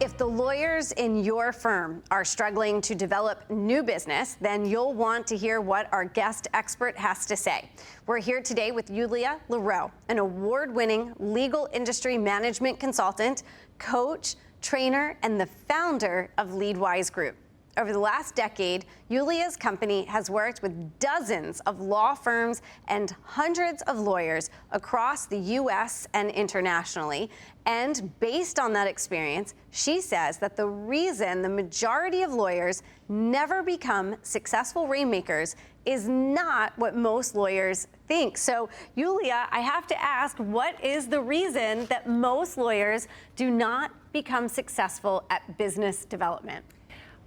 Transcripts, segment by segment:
If the lawyers in your firm are struggling to develop new business, then you'll want to hear what our guest expert has to say. We're here today with Yulia Leroux, an award-winning legal industry management consultant, coach, trainer, and the founder of LeadWise Group. Over the last decade, Yulia's company has worked with dozens of law firms and hundreds of lawyers across the U.S. and internationally. And based on that experience, she says that the reason the majority of lawyers never become successful rainmakers is not what most lawyers think. So, Yulia, I have to ask, what is the reason that most lawyers do not become successful at business development?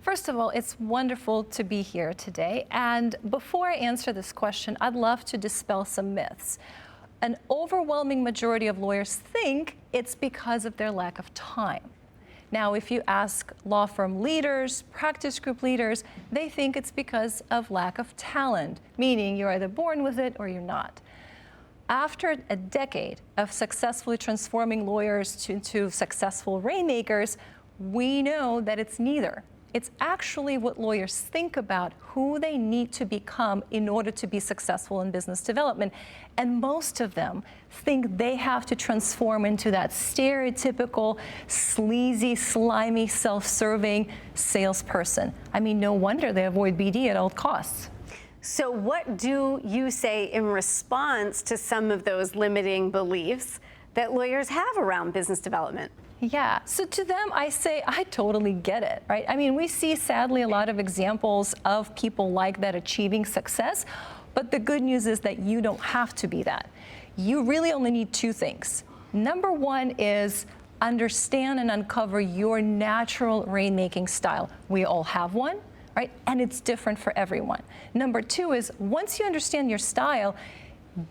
First of all, it's wonderful to be here today. And before I answer this question, I'd love to dispel some myths. An overwhelming majority of lawyers think it's because of their lack of time. Now, if you ask law firm leaders, practice group leaders, they think it's because of lack of talent, meaning you're either born with it or you're not. After a decade of successfully transforming lawyers into successful rainmakers, we know that it's neither. It's actually what lawyers think about who they need to become in order to be successful in business development. And most of them think they have to transform into that stereotypical, sleazy, slimy, self-serving salesperson. I mean, no wonder they avoid BD at all costs. So what do you say in response to some of those limiting beliefs that lawyers have around business development? Yeah, so to them, I say, I totally get it, right? I mean, we see sadly a lot of examples of people like that achieving success, but the good news is that you don't have to be that. You really only need two things. Number one is understand and uncover your natural rainmaking style. We all have one, right? And it's different for everyone. Number two is once you understand your style,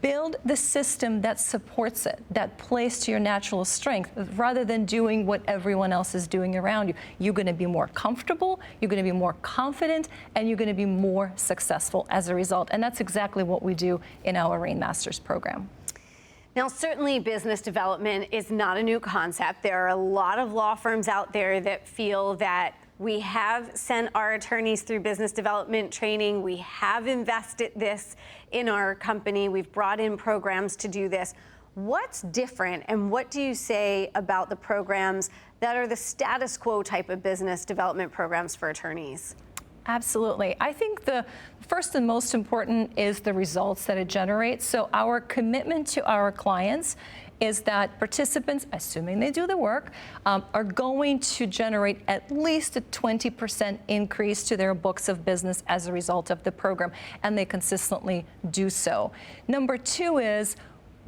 build the system that supports it, that plays to your natural strength, rather than doing what everyone else is doing around you. You're going to be more comfortable, you're going to be more confident, and you're going to be more successful as a result. And that's exactly what we do in our RainMasters program. Now, certainly business development is not a new concept. There are a lot of law firms out there that feel that we have sent our attorneys through business development training. We have invested this in our company. We've brought in programs to do this. What's different, and what do you say about the programs that are the status quo type of business development programs for attorneys? Absolutely. I think the first and most important is the results that it generates. So our commitment to our clients is that participants, assuming they do the work, are going to generate at least a 20% increase to their books of business as a result of the program, and they consistently do so. Number two is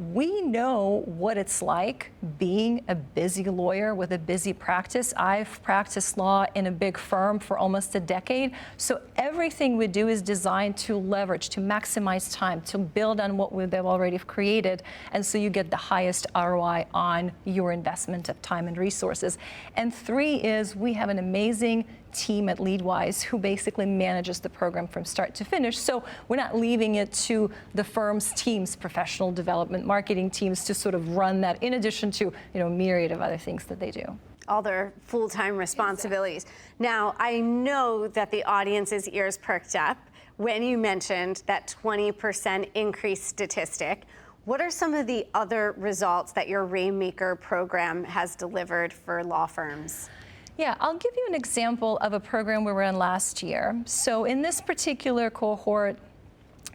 we know what it's like being a busy lawyer with a busy practice. I've practiced law in a big firm for almost a decade. So everything we do is designed to leverage, to maximize time, to build on what they've already created. And so you get the highest ROI on your investment of time and resources. And three is we have an amazing team at LeadWise who basically manages the program from start to finish. So we're not leaving it to the firm's teams, professional development, marketing teams to sort of run that in addition to, a myriad of other things that they do. All their full-time responsibilities. Exactly. Now, I know that the audience's ears perked up when you mentioned that 20% increase statistic. What are some of the other results that your Rainmaker program has delivered for law firms? Yeah, I'll give you an example of a program we ran last year. So in this particular cohort,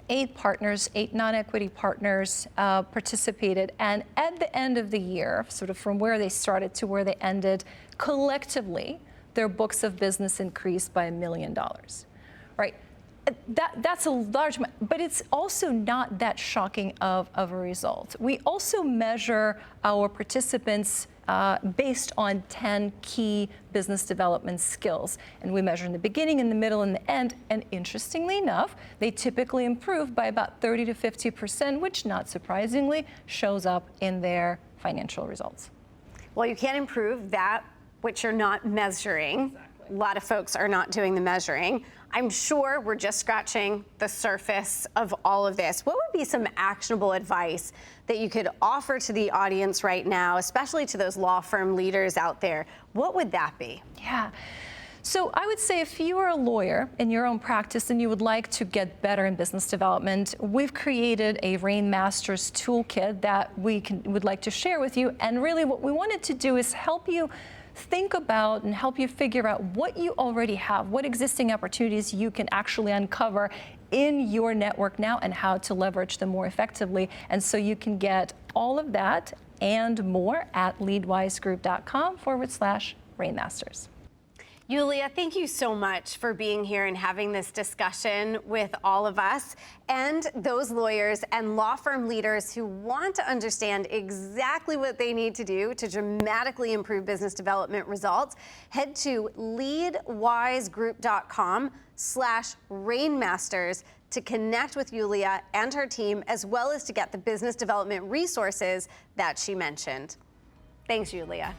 8 partners, 8 non-equity partners participated. And at the end of the year, sort of from where they started to where they ended, collectively, their books of business increased by $1 million, right? That's a large amount, but it's also not that shocking of a result. We also measure our participants based on 10 key business development skills. And we measure in the beginning, in the middle, and the end. And interestingly enough, they typically improve by about 30 to 50%, which not surprisingly shows up in their financial results. Well, you can't improve that which you're not measuring. Exactly. A lot of folks are not doing the measuring. I'm sure we're just scratching the surface of all of this. What would be some actionable advice that you could offer to the audience right now, especially to those law firm leaders out there? What would that be? Yeah. So I would say if you are a lawyer in your own practice and you would like to get better in business development, we've created a RainMasters toolkit that would like to share with you. And really what we wanted to do is help you think about and help you figure out what you already have, what existing opportunities you can actually uncover in your network now and how to leverage them more effectively. And so you can get all of that and more at leadwisegroup.com/RainMasters. Yulia, thank you so much for being here and having this discussion with all of us and those lawyers and law firm leaders who want to understand exactly what they need to do to dramatically improve business development results. Head to leadwisegroup.com/RainMasters to connect with Yulia and her team, as well as to get the business development resources that she mentioned. Thanks, Yulia.